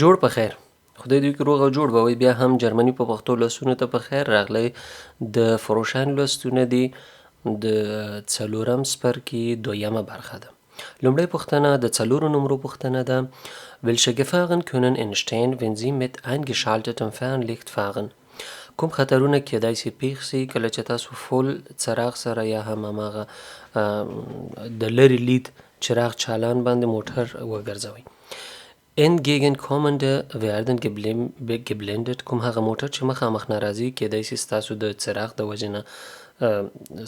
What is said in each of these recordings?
جوړ په خیر. خدای دې وکړي روغ او جوړ به وئ. بیا هم جرمني په پښتو لوستونو ته په خیر راغلی. د فروشان لوستونه دي د 4م څپرکي 2مه برخه ده. لومړۍ پوښتنه د 4 نمرو پوښتنه ده. Welche Gefahren können entstehen, wenn Sie mit eingeschaltetem Fernlicht fahren? کوم خطرونه کېدای شي پیښ شي کله چې تاسو فول څراغ سره یا هم هماغه د لرې لید چراغ چالان باندې موټر وګرځوئ. Entgegenkommende werden geblendet. کوم هغه موټر چې مخامخ نه راځي کېدای شي ستاسو د څراغ د وجې نه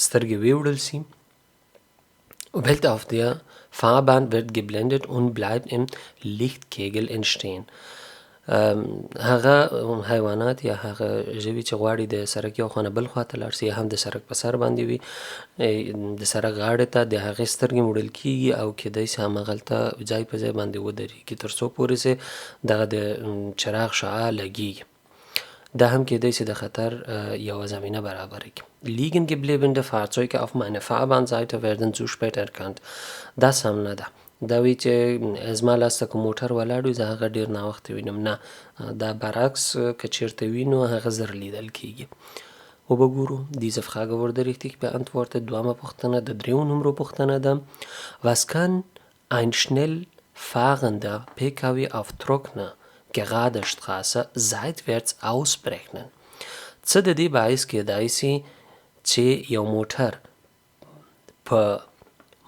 سترګې ویوړل شي. Welt auf der Fahrbahn wird geblendet und bleibt im Lichtkegel entstehen. هغه حیوانات یا هغه ژوي چې غواړي د سړک یو خوا نه بل خوا ته لاړ شي یا هم د سړک په سر باندې وي د سړک غاړې ته د هغې سترګې موړل کېږي او کېدای شي هماغلته ځای په ځای باندې ودرېږي تر څو پورې چې دغه د چراغ شعاع لګېږي. دا هم کېدای شي د خطر یوه زمینه برابره کړي. Liegen gebliebene Fahrzeuge auf meiner Fahrbahnseite werden zu spät erkannt. دا سم نه ده. دا وی چې زما لاسته که موټر ولاړ وي زه هغه ډېر ناوخته وینم. نه، دا برعکس که چېرته وي نو هغه زر لیدل کېږي. وبګورو diese Frage wurde richtig beantwortet. دویمه پوښتنه د 3 نمرو پوښتنه ده. Was kann ein schnell fahrender PKW auf trockener gerade Straße seitwärts ausberechnen? څه د دې باعث کېدای شي چې یو موټر په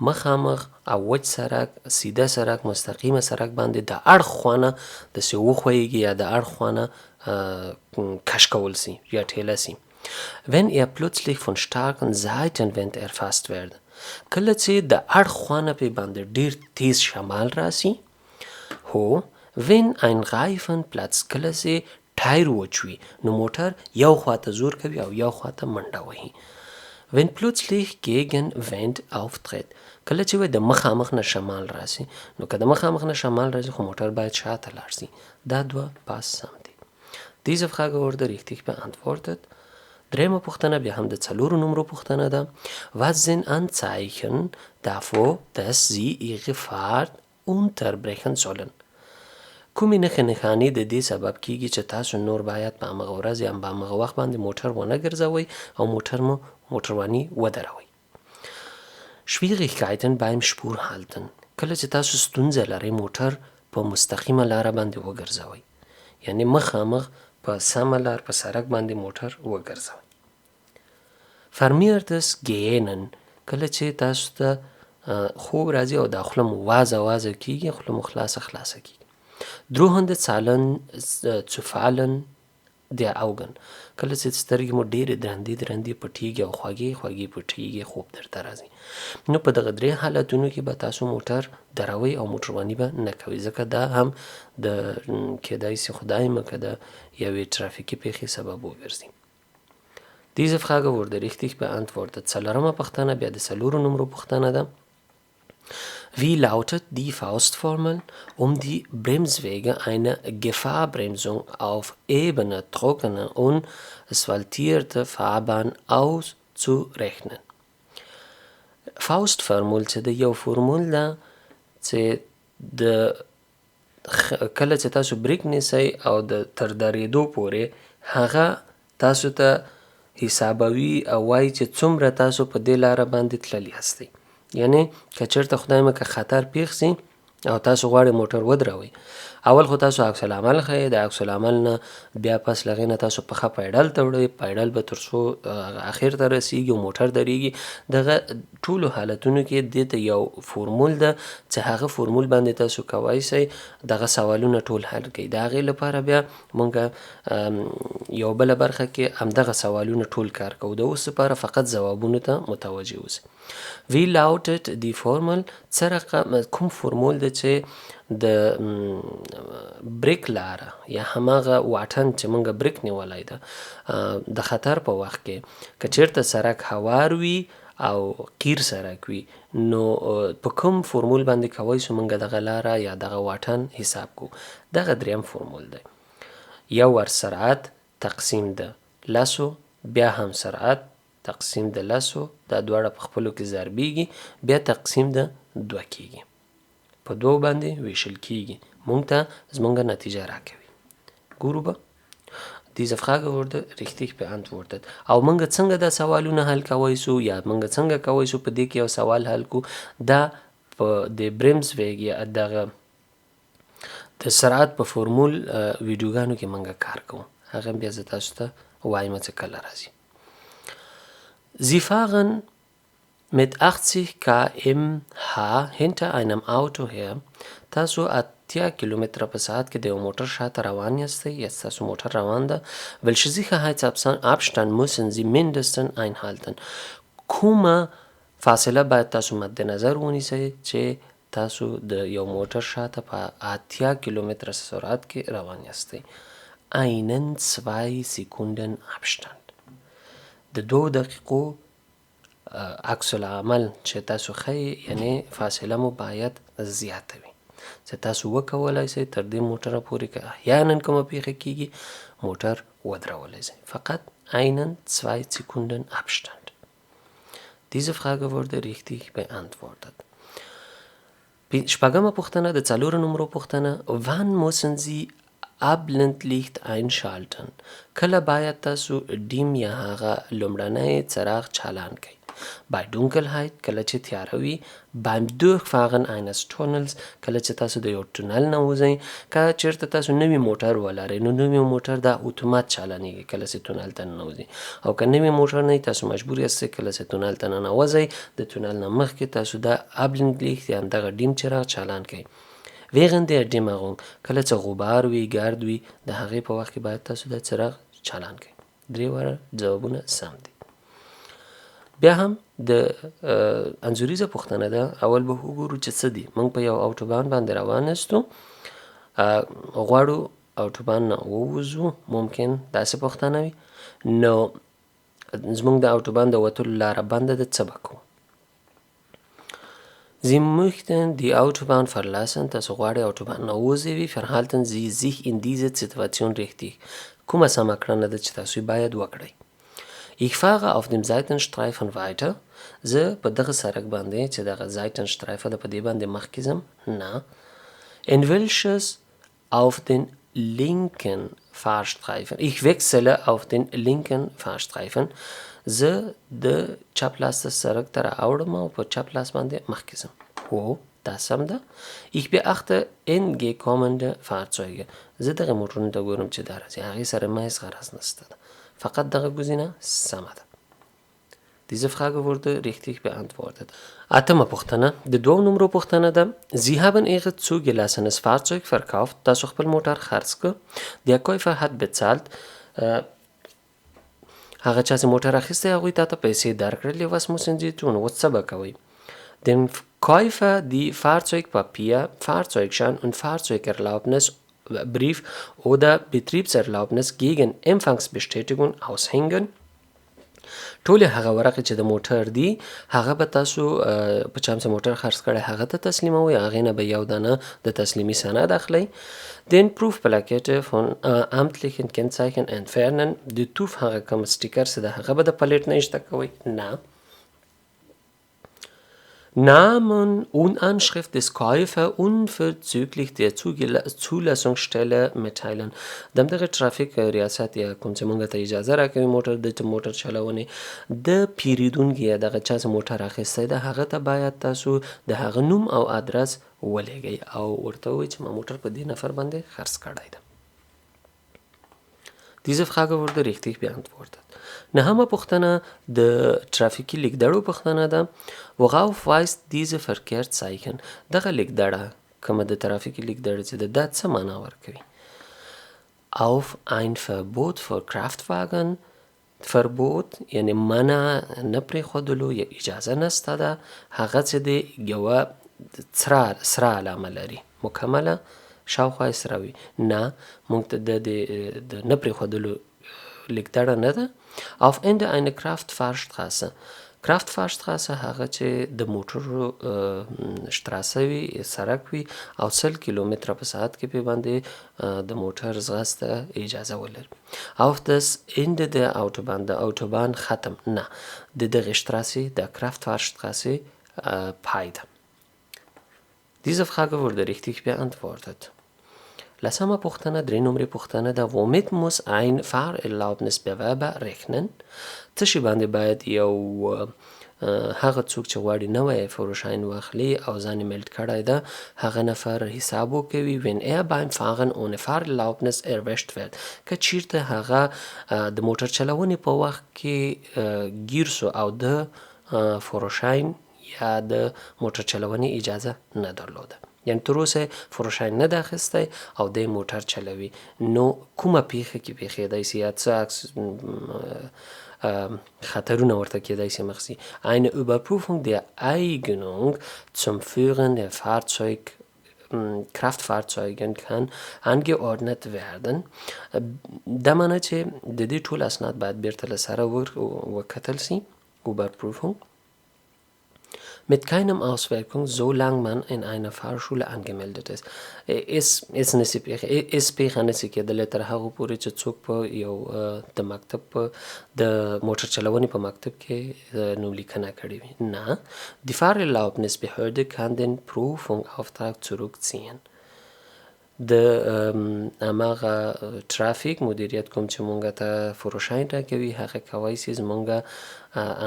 مخامخ او وچ سړک سیده سړک مستقیمه سړک باندې د اړخ خوا داسې وښویږي یا د اړخ خوا نه کش کول شي یا ټیله شي. Wenn er plötzlich von starken Seitenwind erfasst wird. کله چې د اړخ خوا نه پې باندې ډېر تیز شمال راسي. هو wenn ein Reifen platzt. کله چې ټایر وچ وي نو موټر یو خوا ته زور کوي او یو خوا ته منډه وهي. Wenn plötzlich Gegenwind auftritt. کله چې د مخامخ نه شمال راسي نو که د مخامخ نه شمال راسي خو موټر باید شاته لاړ شي. دا دوه پاس سم دي. Diese Frage wurde richtig beantwortet. 3مه پوښتنه بیا هم د 4 نمرو پوښتنه ده. Was sind Anzeichen davor, dass Sie Ihre Fahrt unterbrechen sollen? کومې نښانې د دې سبب کېږي چې تاسو نور باید په همغه ورځ یا په همغه وخت باندې موټر ونه ګرځوئ او موټرواني ودروئ. Schwierigkeiten beim Spurhalten. کله چې تاسو ستونزه لرئ موټر په مستقیمه لاره باندې وګرځوئ. یعنی مخامخ په سمه لار په سړک باندې موټر وګرځوئ. Vermehrtes Gähnen. کله چې تاسو ته خوب راځي او دا خوله مو وازه کېږي خوله مو خلاصه کېږي. Drohende Zahlen zu fallen der Augen. کله چې سترګې مو ډېرې درندې پټېږي او خوږې پټېږي خوب درته راځي. نو په دغه 3 حالتونو کې به تاسو موټر دروئ او موټرواني به نه کوئ ځکه دا هم د کېدای شي خدای مکړه د یوې ترافیکي پیښې سبب وګرځي. Diese Frage wurde richtig beantwortet. 4مه پوښتنه بیا د 4 نمرو پوښتنه ده. Wie lautet die Faustformel, um die Bremswege einer Gefahrbremsung auf ebener, trockener und asphaltierter Fahrbahn auszurechnen? Faustformel چې د یو فورمول ده چې د کله چې تاسو بریک نیسئ او د تر درېدو پورې هغه تاسو ته حسابوي او وایي چې څومره تاسو په دې لاره باندې تللی هستئ. یعنی که چېرته خدای مکړه خطر پیښ شي او تاسو غواړئ موټر ودروئ اول خو تاسو عکس العمل ښیئ. د عکس العمل نه بیا پس له هغې نه تاسو پښه پیډل ته وړئ. پیډل به تر څو اخر ته رسیږي او موټر درېږي. دغه ټولو حالتونو کې دې ته یو فورمول ده چې هغه فورمول باندې تاسو کولی شئ دغه سوالونه ټول حل کړئ. د هغې لپاره بیا مونږ یو بله برخه کې همدغه سوالونه ټول کار کوو. د اوس لپاره فقط ځوابونو ته متوجه اوسئ. Wie lautet die Formel? کوم فورمول ده چې د بریک لاره یا هماغه واټن چې موږ بریک نیولی ده د خطر په وخت کې که چېرته سړک هوار وي او قیر سړک وي نو په کوم فورمول باندې کولی شو موږ دغه لاره یا دغه واټن حساب کوو. دغه 3م فورمول دی. یو ور سرعت تقسیم د لسو بیا هم سرعت تقسیم د لسو دا دواړه په خپلو کې ضربیږي بیا تقسیم د 2 کېږي. په 2 باندې ویشل کېږي مونږ ته زمونږ نتیجه راکوي. ګورو به Diese Frage wurde richtig beantwortet. او موږ څنګه دا سوالونه حل کوی سو یا موږ څنګه کوی سو په دې کې یو سوال حل کو دا په د برمزویګ یا دغه د سرعت په فورمول ویډیوګانو کې موږ کار کوو. هغه بیا زه تاسو ته وایم چې کله راځي. Sie fahren mit 80 km/h hinter einem Auto her. تاسو 80 کیلومتره په ساعت کې د یو موټر شاته روان یاستئ یا ستاسو موټر روان ده. Welche Sicherheitsabstand müssen Sie mindestens einhalten? کومه فاصله باید تاسو مد نظر ونیسئ چې تاسو د یو موټر شاته په 80 کیلومتره سرعت کې روان یاستئ. einen 2 Sekunden Abstand. د 2 دقیقو عکس العمل چې تاسو ښیئ یعنی فاصله مو باید زیاته وي چې تاسو وکولای شئ تر دې موټره پورې که احیانا کومه پیښه کیږي موټر ودرولای شئ. فقط einen 2 Sekunden Abstand. Diese Frage wurde richtig beantwortet. شپږمه پوښتنه د 4 نمبر پوښتنه wann müssen Sie Abblendlicht einschalten. کله باید تاسو ډیم یا هغه لومړنی څراغ چالان کړئ. Bei Dunkelheit کله چې تیاره وي. Beim Durchfahren eines Tunnels کله چې تاسو د یو ټونل نه وځئ. که چېرته تاسو نوی موټر ولرئ نو نوی موټر دا اتومات چالانیږي کله چې تونل ته ننوځئ او که نوی موټر نه تاسو مجبور یاستئ کله چې تونل ته ننوځئ د تونل نه مخکې تاسو دا Abblendlicht یا دغه ډیم چراغ چالان کړئ. Während der Dämmerung کله چې غبار وي ګرد وي د هغې په وخت کې باید تاسو د څراغ چالان کړئ. 3 وړه ځوابونه سم دي. بیا هم د انځوریزه پوښتنه ده. اول به وګورو چې څه دي. موږ په یو اوټوبان باندې روان یاستو غواړو اوټوبان نه ووځو. ممکن داسې پوښتنه وي نو زموږ د اوټوبان د وتلو لاره بنده ده څه به کوو. Sie möchten die Autobahn verlassen. تاسو غواړئ اوټوبان نه ووځئ. verhalten Sie sich in dieser Situation richtig. کومه سمه کړنه ده چې تاسو باید وکړئ. Ich fahre auf dem Seitenstreifen weiter. زه په دغه سړک باندې چې دغه Seitenstreifen ده په دې باندې مخکې ځم. نه. In welches auf den linken Fahrstreifen. Ich wechsle auf den linken Fahrstreifen. زه د چپ لاس سړک ته راوړم او په چپ لاس باندې مخکې ځم. هو دا سم ده. Ich beachte entgegenkommende Fahrzeuge. زه دغه موټرونو ته ګورم چې دا راځي. هغې سره ما هېڅ غرض نشته ده. فقط دغه ګزینه سمه ده. Diese Frage wurde richtig beantwortet. اتمه پوښتنه د 2 نمبر پوښتنه ده. Sie haben Ihr zugelassenes Fahrzeug verkauft. تاسو خپل موټر خرڅ کړ. Der Käufer hat bezahlt. هغه چا چې موټر اخیستی هغوی تا ته پیسې درکړلې. was müssen Sie tun. اوس څه به کوئ. Den Käufer die Fahrzeugpapier, Fahrzeugschein und Fahrzeugerlaubnis Brief oder Betriebserlaubnis gegen Empfangsbestätigung aushängen. ټولې هغه ورقې چې د موټر دي هغه به تاسو په چا چې موټر خرڅ کړی هغه ته تسلیموئ. هغې نه به یو دانه د تسلیمي سند اخلئ. Den Prüfplakette von amtlichen Kennzeichen entfernen. د توف هغه کوم سټیکر چې د هغه به د پلیټ نه ایسته کوئ. نه. Namen und Anschrift des Käufer unverzüglich der Zulassungsstelle mitteilen. دغه ترافیک ریاست یا کوم چې موږ ته اجازه راکوي موټر د موټر چلونې د پیرودونکي یا دغه چا چې موټر اخیستی ده هغه ته باید تاسو د هغه نوم او ادرس ولېږئ او ورته ووایئ چې ما موټر په دې نفر باندې خرڅ کړی ده. Diese Frage wurde richtig beantwortet. نهمه پوښتنه د ترافیکي لیکدړو پوښتنه ده. Worauf weist diese Verkehrszeichen. دغه لیکدړه کومه د ترافیکي لیکدړه چې دا څه معنا ورکوي. Auf ein Verbot für Kraftwagen. Verbot یعنی منع نه پرېښودلو یا اجازه نشته ده. هغه چې دی یوه سره علامه لري مکمله شاوخوا یې سره وي. نه موږ ته د نه پرېښودلو لیکدړه نه ده. Auf Ende eine Kraftfahrstraße. Kraftfahrstraße هغه چې د موټرو شتراسه وي سړک وي او 100 کیلومتره په ساعت کې پې باندې د موټر ځغاسته اجازه ولري. Auf das Ende der Autobahn. د اوټوبان ختم. نه د دغې شتراسې د Kraftfahrstraße پای ده. Diese Frage wurde richtig beantwortet. 10 پوښتنه 3 نمرې پوښتنه ده womit muss ein Fahrerlaubnisbewerber rechnen؟ څه شي باندې باید یو هغه څوک چې غواړي نوی فروشاین واخلي او ځان یې میلډ کړی ده هغه نفر حساب وکوي wenn beim Fahren ohne Fahrerlaubnis erwischt wird که چیرته هغه د موټر چلونې په وخت کې گیر سو او د فروشاین یا د موټر چلونې اجازه نه درلوده، یعنی تر اوسه فروشاین نه ده اخیستی او دی موټر چلوي، نو کومه پیښه کې پیښیدای سي یا څه خطرونه ورته کیدای سي مخ سي. Eine Überprüfung der Eignung zum Führen der Kraftfahrzeugen kann angeordnet werden. دا معنی چې د دې ټول اسناد باید بیرته له سره وکتل سي. Überprüfung mit keinem Auswirkung, solange man in einer Fahrschule angemeldet ist. اس پیښه نسي کېدلی تر هغو پورې چې څوک په یو د مکتب د موټر چلونې په مکتب کې نوملیکنه کړې وي. نه، die Fahrerlaubnisbehörde kann den Prüfungsauftrag zurückziehen. د هماغه ترافیک مدیریت کوم چې مونږ ته فروشاین راکوي هغه کولی سي زمونږ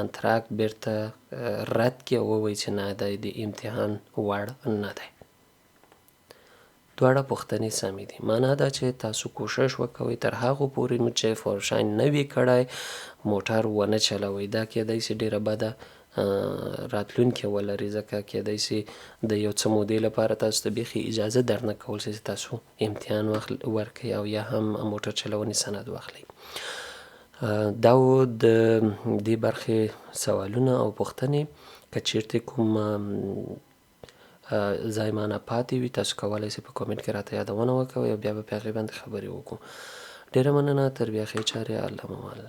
انتراک بیرته رد کړي او ووایي چې نه دی د امتحان وړ نه دی. دواړه پوښتنې سمې دي. معنا دا چې تاسو کوشش وکوئ تر هغو پورې چې فروشاین نه وي کړی موټر ونه چلوئ. دا کیدای سي ډېره بده راتلونکې ولري ځکه کیدای سي د یو څه مودې لپاره تاسو ته بیخي اجازه درنه کول سي چې تاسو امتحان ورکړئ او یا هم موټر چلونې سند واخلئ. دا و د دې برخې سوالونه او پوښتنې. که چیرته کوم ځای مانه پاتې وي تاسو کولی سئ په کومنټ کې راته یادونه وکوئ او بیا به په هغې باندې خبرې وکړو. ډېره مننه. تر بیا ښې چارې. الله مو مل.